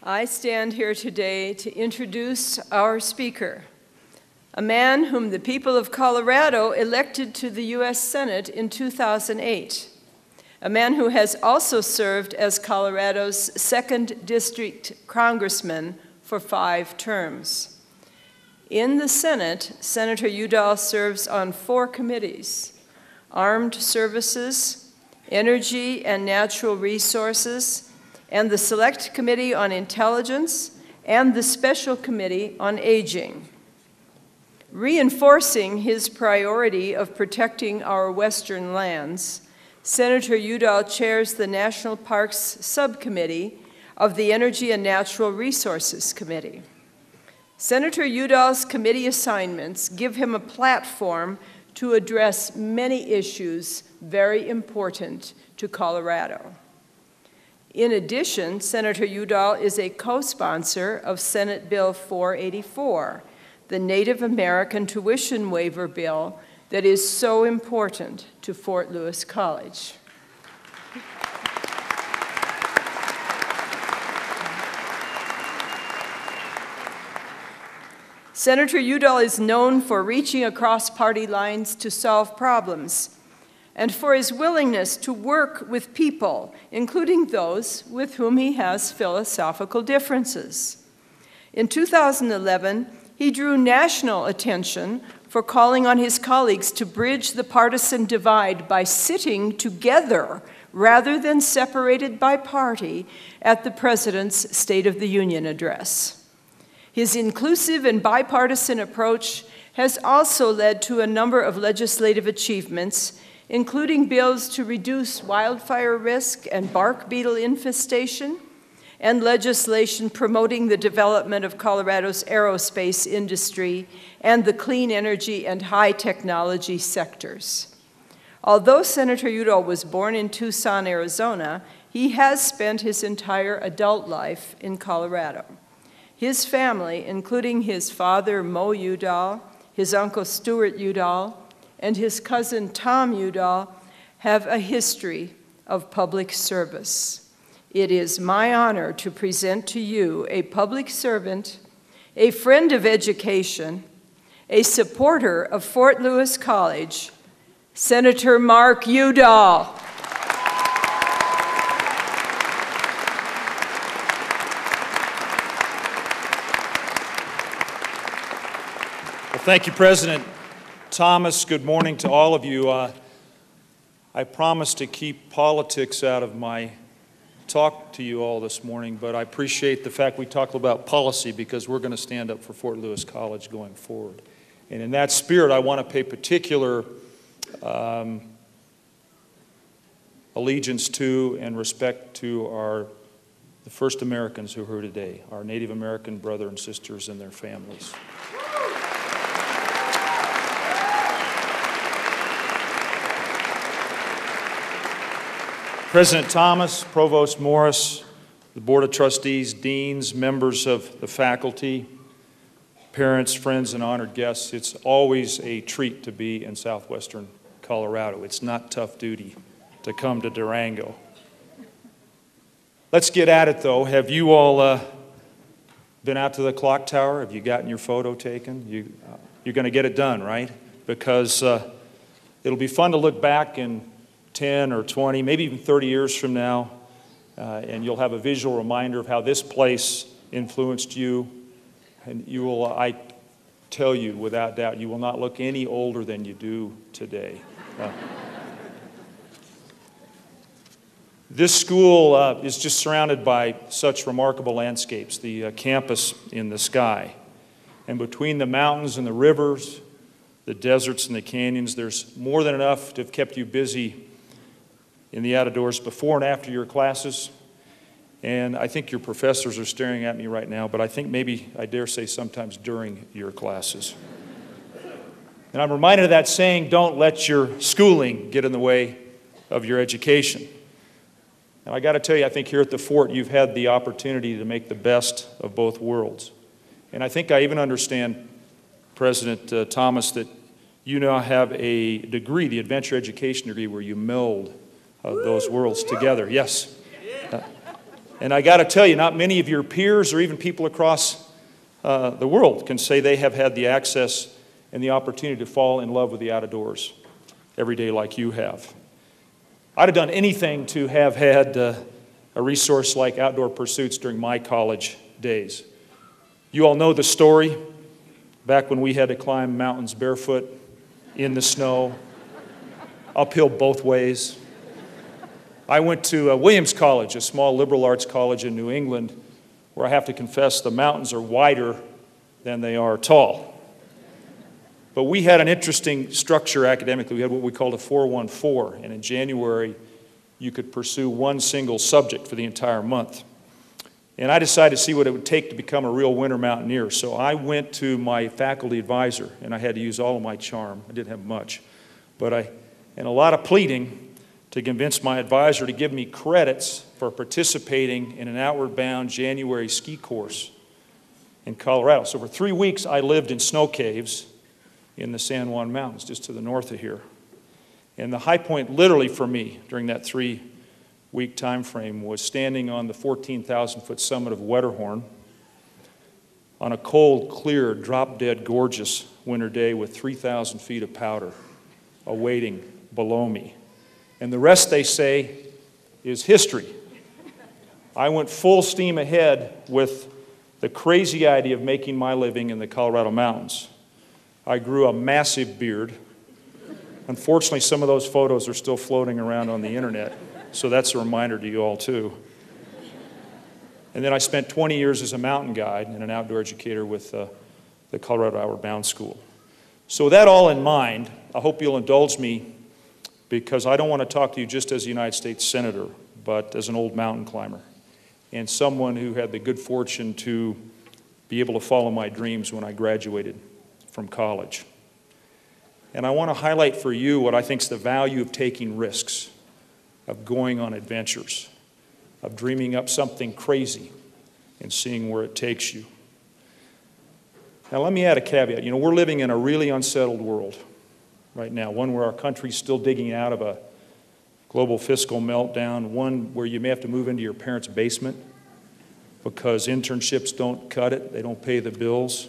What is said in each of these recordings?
I stand here today to introduce our speaker, a man whom the people of Colorado elected to the U.S. Senate in 2008, a man who has also served as Colorado's 2nd District Congressman for 5 terms. In the Senate, Senator Udall serves on 4 committees: Armed Services, Energy and Natural Resources, and the Select Committee on Intelligence, and the Special Committee on Aging. Reinforcing his priority of protecting our western lands, Senator Udall chairs the National Parks Subcommittee of the Energy and Natural Resources Committee. Senator Udall's committee assignments give him a platform to address many issues very important to Colorado. In addition, Senator Udall is a co-sponsor of Senate Bill 484, the Native American tuition waiver bill that is so important to Fort Lewis College. Senator Udall is known for reaching across party lines to solve problems, and for his willingness to work with people, including those with whom he has philosophical differences. In 2011, he drew national attention for calling on his colleagues to bridge the partisan divide by sitting together rather than separated by party at the President's State of the Union address. His inclusive and bipartisan approach has also led to a number of legislative achievements, including bills to reduce wildfire risk and bark beetle infestation, and legislation promoting the development of Colorado's aerospace industry and the clean energy and high technology sectors. Although Senator Udall was born in Tucson, Arizona, he has spent his entire adult life in Colorado. His family, including his father, Mo Udall, his uncle, Stuart Udall, and his cousin, Tom Udall, have a history of public service. It is my honor to present to you a public servant, a friend of education, a supporter of Fort Lewis College, Senator Mark Udall. Well, thank you, President Thomas. Good morning to all of you. I promise to keep politics out of my talk to you all this morning, but I appreciate the fact we talked about policy because we're going to stand up for Fort Lewis College going forward. And in that spirit, I want to pay particular allegiance to and respect to the first Americans who are here today, our Native American brother and sisters and their families. President Thomas, Provost Morris, the Board of Trustees, deans, members of the faculty, parents, friends, and honored guests, it's always a treat to be in southwestern Colorado. It's not tough duty to come to Durango. Let's get at it, though. Have you all been out to the clock tower? Have you gotten your photo taken? You're going to get it done, right? Because it'll be fun to look back in 10 or 20, maybe even 30 years from now, and you'll have a visual reminder of how this place influenced you. And you will, I tell you without doubt, you will not look any older than you do today. This school is just surrounded by such remarkable landscapes, the campus in the sky. And between the mountains and the rivers, the deserts and the canyons, there's more than enough to have kept you busy in the outdoors before and after your classes. And I think your professors are staring at me right now, but I think maybe, I dare say, sometimes during your classes. And I'm reminded of that saying, don't let your schooling get in the way of your education. And I got to tell you, I think here at the Fort, you've had the opportunity to make the best of both worlds. And I think I even understand, President Thomas, that you now have a degree, the adventure education degree, where you meld those worlds together. Yes. And I got to tell you, not many of your peers or even people across the world can say they have had the access and the opportunity to fall in love with the outdoors every day like you have. I'd have done anything to have had a resource like Outdoor Pursuits during my college days. You all know the story, back when we had to climb mountains barefoot in the snow, uphill both ways. I went to Williams College, a small liberal arts college in New England, where I have to confess the mountains are wider than they are tall. But we had an interesting structure academically. We had what we called a 414, and in January, you could pursue one single subject for the entire month. And I decided to see what it would take to become a real winter mountaineer. So I went to my faculty advisor, and I had to use all of my charm. I didn't have much, and a lot of pleading to convince my advisor to give me credits for participating in an outward bound January ski course in Colorado. So for 3 weeks, I lived in snow caves in the San Juan Mountains, just to the north of here. And the high point literally for me during that 3-week time frame was standing on the 14,000-foot summit of Wetterhorn on a cold, clear, drop-dead, gorgeous winter day with 3,000 feet of powder awaiting below me. And the rest, they say, is history. I went full steam ahead with the crazy idea of making my living in the Colorado mountains. I grew a massive beard. Unfortunately, some of those photos are still floating around on the internet, so that's a reminder to you all too. And then I spent 20 years as a mountain guide and an outdoor educator with the Colorado Outward Bound School. So with that all in mind, I hope you'll indulge me, because I don't want to talk to you just as a United States Senator, but as an old mountain climber and someone who had the good fortune to be able to follow my dreams when I graduated from college. And I want to highlight for you what I think is the value of taking risks, of going on adventures, of dreaming up something crazy and seeing where it takes you. Now let me add a caveat. You know, we're living in a really unsettled world right now, one where our country's still digging out of a global fiscal meltdown, one where you may have to move into your parents' basement because internships don't cut it, they don't pay the bills,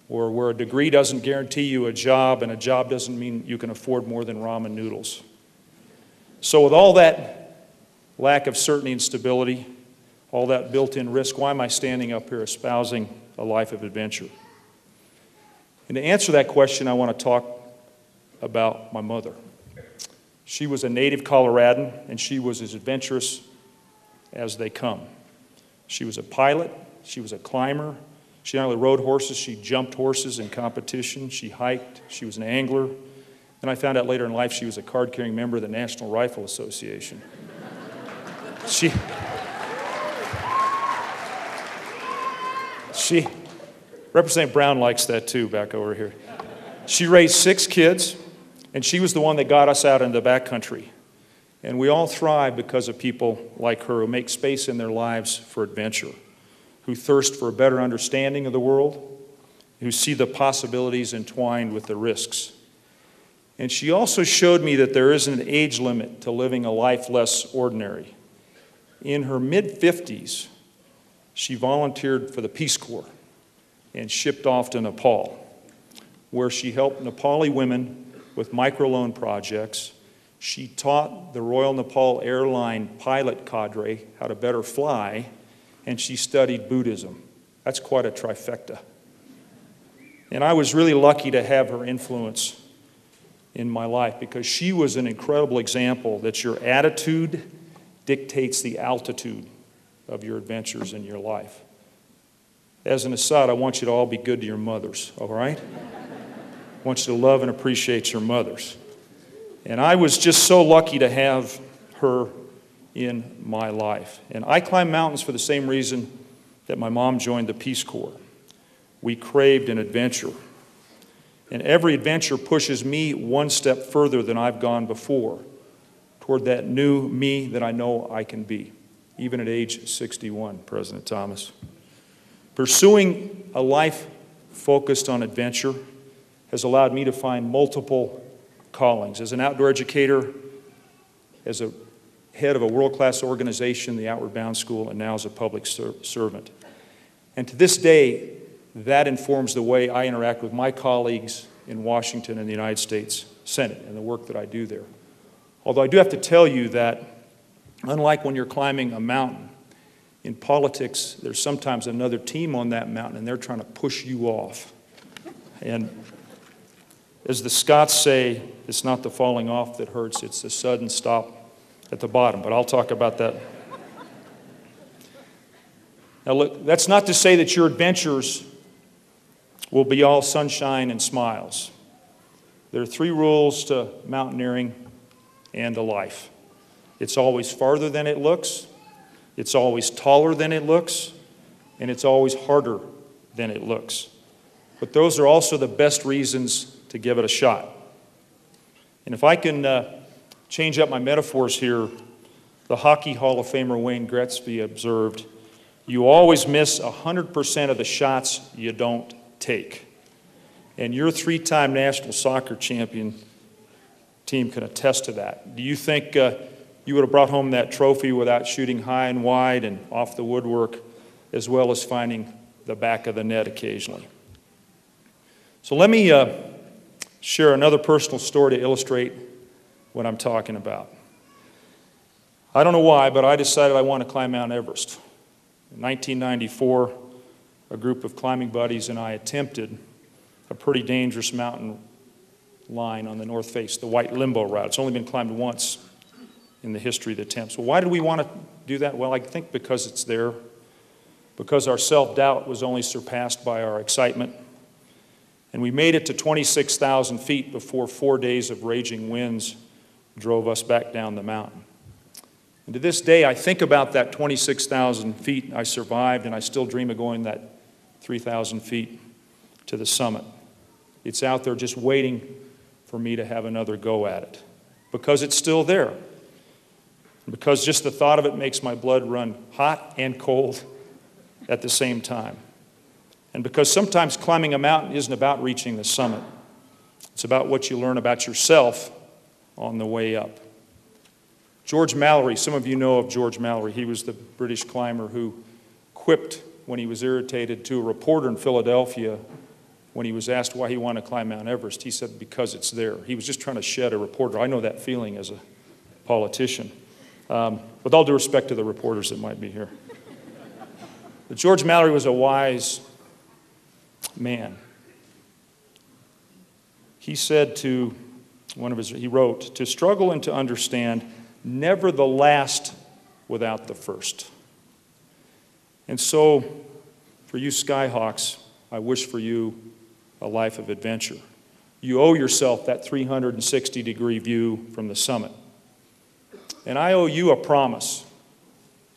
or where a degree doesn't guarantee you a job, and a job doesn't mean you can afford more than ramen noodles. So with all that lack of certainty and stability, all that built-in risk, why am I standing up here espousing a life of adventure? And to answer that question, I want to talk about my mother. She was a native Coloradan, and she was as adventurous as they come. She was a pilot, she was a climber, she not only rode horses, she jumped horses in competition, she hiked, she was an angler, and I found out later in life she was a card-carrying member of the National Rifle Association. Representative Brown likes that too, back over here. She raised 6 kids, and she was the one that got us out into the backcountry. And we all thrive because of people like her who make space in their lives for adventure, who thirst for a better understanding of the world, who see the possibilities entwined with the risks. And she also showed me that there isn't an age limit to living a life less ordinary. In her mid-50s, she volunteered for the Peace Corps and shipped off to Nepal, where she helped Nepali women with microloan projects. She taught the Royal Nepal Airline pilot cadre how to better fly, and she studied Buddhism. That's quite a trifecta. And I was really lucky to have her influence in my life, because she was an incredible example that your attitude dictates the altitude of your adventures in your life. As an aside, I want you to all be good to your mothers, all right? I want you to love and appreciate your mothers. And I was just so lucky to have her in my life. And I climb mountains for the same reason that my mom joined the Peace Corps. We craved an adventure. And every adventure pushes me one step further than I've gone before, toward that new me that I know I can be, even at age 61, President Thomas. Pursuing a life focused on adventure has allowed me to find multiple callings. As an outdoor educator, as a head of a world-class organization, the Outward Bound School, and now as a public servant. And to this day, that informs the way I interact with my colleagues in Washington and the United States Senate and the work that I do there. Although I do have to tell you that, unlike when you're climbing a mountain, in politics, there's sometimes another team on that mountain, and they're trying to push you off. And as the Scots say, it's not the falling off that hurts, it's the sudden stop at the bottom. But I'll talk about that. Now look, that's not to say that your adventures will be all sunshine and smiles. There are 3 rules to mountaineering and to life. It's always farther than it looks, it's always taller than it looks, and it's always harder than it looks. But those are also the best reasons to give it a shot. And if I can change up my metaphors here, the Hockey Hall of Famer Wayne Gretzky observed, "You always miss 100% of the shots you don't take." And your 3-time national soccer champion team can attest to that. Do you think you would have brought home that trophy without shooting high and wide and off the woodwork, as well as finding the back of the net occasionally? So let me share another personal story to illustrate what I'm talking about. I don't know why, but I decided I want to climb Mount Everest. In 1994, a group of climbing buddies and I attempted a pretty dangerous mountain line on the north face, the White Limbo Route. It's only been climbed once in the history of the attempts. Well, why did we want to do that? Well, I think because it's there, because our self-doubt was only surpassed by our excitement. And we made it to 26,000 feet before 4 days of raging winds drove us back down the mountain. And to this day, I think about that 26,000 feet I survived, and I still dream of going that 3,000 feet to the summit. It's out there just waiting for me to have another go at it, because it's still there. Because just the thought of it makes my blood run hot and cold at the same time. And because sometimes climbing a mountain isn't about reaching the summit. It's about what you learn about yourself on the way up. George Mallory, some of you know of George Mallory. He was the British climber who quipped when he was irritated to a reporter in Philadelphia when he was asked why he wanted to climb Mount Everest. He said, because it's there. He was just trying to shed a reporter. I know that feeling as a politician. With all due respect to the reporters that might be here. But George Mallory was a wise man. He said to he wrote, "To struggle and to understand, never the last without the first." And so, for you Skyhawks, I wish for you a life of adventure. You owe yourself that 360-degree view from the summit. And I owe you a promise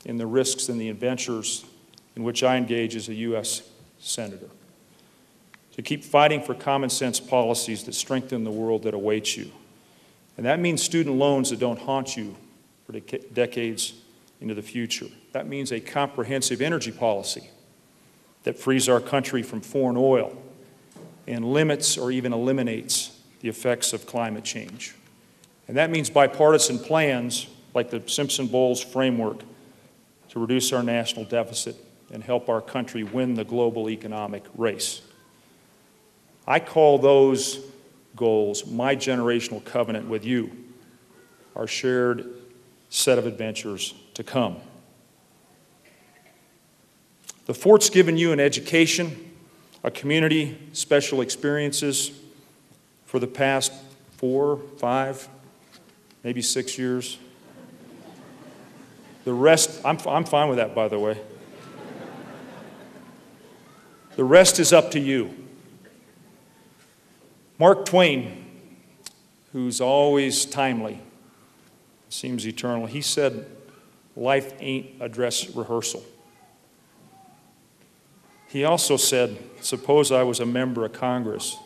in the risks and the adventures in which I engage as a U.S. Senator, to keep fighting for common sense policies that strengthen the world that awaits you. And that means student loans that don't haunt you for decades into the future. That means a comprehensive energy policy that frees our country from foreign oil and limits or even eliminates the effects of climate change. And that means bipartisan plans like the Simpson-Bowles framework to reduce our national deficit and help our country win the global economic race. I call those goals my generational covenant with you, our shared set of adventures to come. The fort's given you an education, a community, special experiences for the past 4, 5, maybe 6 years. The rest, I'm fine with that, by the way. The rest is up to you. Mark Twain, who's always timely, seems eternal, he said, life ain't a dress rehearsal. He also said, suppose I was a member of Congress,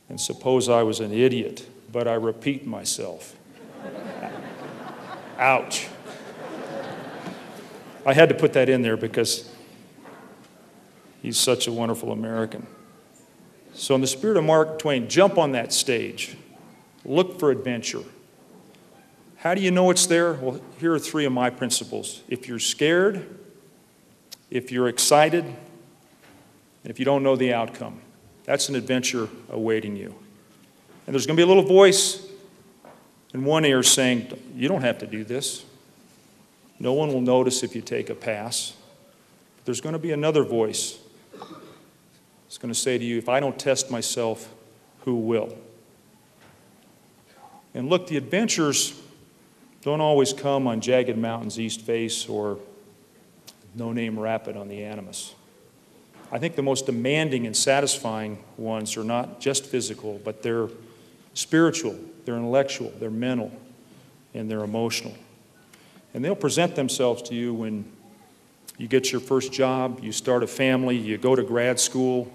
and suppose I was an idiot, but I repeat myself. Ouch. I had to put that in there because he's such a wonderful American. So in the spirit of Mark Twain, jump on that stage. Look for adventure. How do you know it's there? Well, here are 3 of my principles. If you're scared, if you're excited, and if you don't know the outcome, that's an adventure awaiting you. And there's going to be a little voice in one ear saying, you don't have to do this. No one will notice if you take a pass. But there's going to be another voice. It's going to say to you, if I don't test myself, who will? And look, the adventures don't always come on Jagged Mountain's east face or no-name rapid on the Animus. I think the most demanding and satisfying ones are not just physical, but they're spiritual, they're intellectual, they're mental, and they're emotional. And they'll present themselves to you when you get your first job, you start a family, you go to grad school,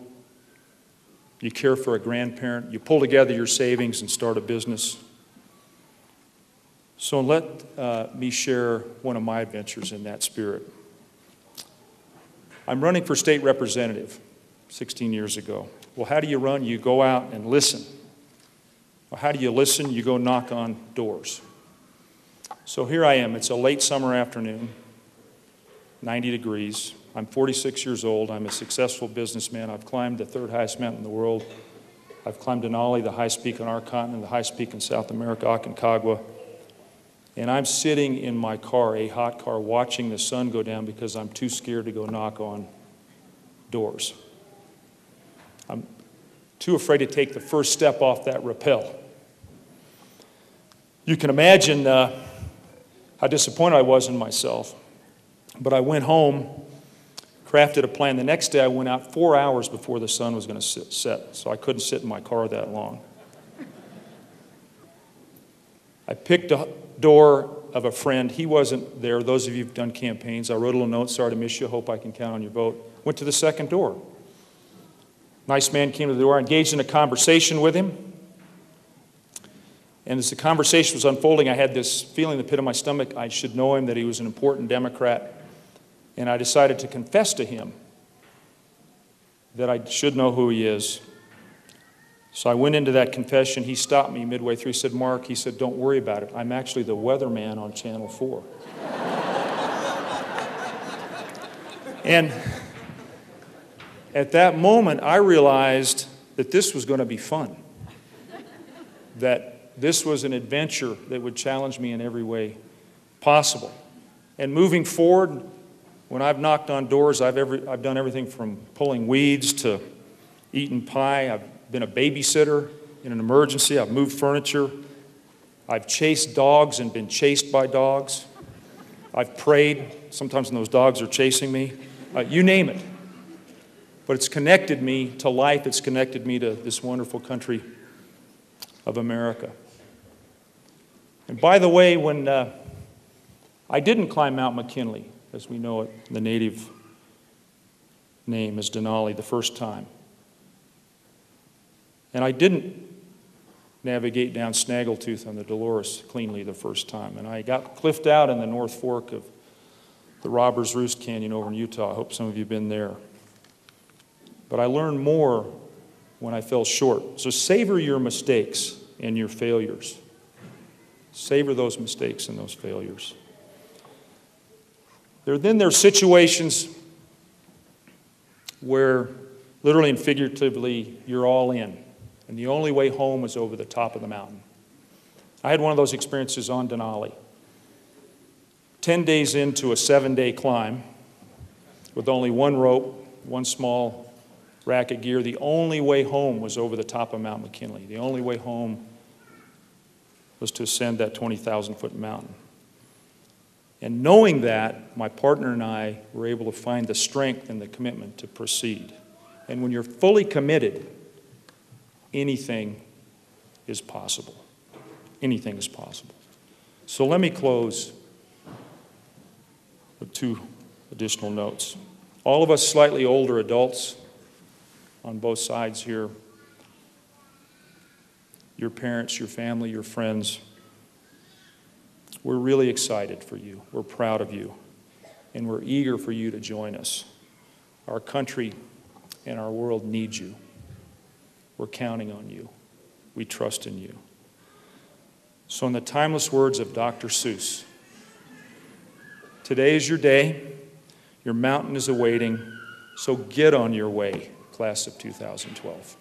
you care for a grandparent, you pull together your savings and start a business. So let me share one of my adventures in that spirit. I'm running for state representative 16 years ago. Well, how do you run? You go out and listen. Well, how do you listen? You go knock on doors. So here I am. It's a late summer afternoon, 90 degrees. I'm 46 years old. I'm a successful businessman. I've climbed the 3rd highest mountain in the world. I've climbed Denali, the highest peak on our continent, the highest peak in South America, Aconcagua. And I'm sitting in my car, a hot car, watching the sun go down because I'm too scared to go knock on doors. I'm too afraid to take the first step off that rappel. You can imagine how disappointed I was in myself. But I went home, crafted a plan. The next day I went out 4 hours before the sun was going to set, so I couldn't sit in my car that long. I picked a door of a friend. He wasn't there. Those of you who've done campaigns, I wrote a little note, sorry to miss you, hope I can count on your vote. Went to the second door. Nice man came to the door, I engaged in a conversation with him. And as the conversation was unfolding, I had this feeling in the pit of my stomach, I should know him, that he was an important Democrat. And I decided to confess to him that I should know who he is. So I went into that confession. He stopped me midway through. He said, Mark, he said, don't worry about it. I'm actually the weatherman on Channel 4. And at that moment, I realized that this was going to be fun, that this was an adventure that would challenge me in every way possible. And moving forward, when I've knocked on doors, I've done everything from pulling weeds to eating pie. I've been a babysitter in an emergency. I've moved furniture. I've chased dogs and been chased by dogs. I've prayed, sometimes when those dogs are chasing me. You name it. But it's connected me to life. It's connected me to this wonderful country of America. And by the way, when I didn't climb Mount McKinley, as we know it, the native name is Denali, the first time. And I didn't navigate down Snaggletooth on the Dolores cleanly the first time. And I got cliffed out in the North Fork of the Robbers Roost Canyon over in Utah. I hope some of you have been there. But I learned more when I fell short. So savor your mistakes and your failures. Savor those mistakes and those failures. Then there are situations where, literally and figuratively, you're all in. And the only way home is over the top of the mountain. I had one of those experiences on Denali. 10 days into a 7-day climb with only one rope, one small rack of gear. The only way home was over the top of Mount McKinley. The only way home was to ascend that 20,000-foot mountain. And knowing that, my partner and I were able to find the strength and the commitment to proceed. And when you're fully committed, anything is possible. Anything is possible. So let me close with 2 additional notes. All of us slightly older adults on both sides here, your parents, your family, your friends, we're really excited for you. We're proud of you. And we're eager for you to join us. Our country and our world need you. We're counting on you. We trust in you. So in the timeless words of Dr. Seuss, today is your day, your mountain is awaiting, so get on your way, class of 2012.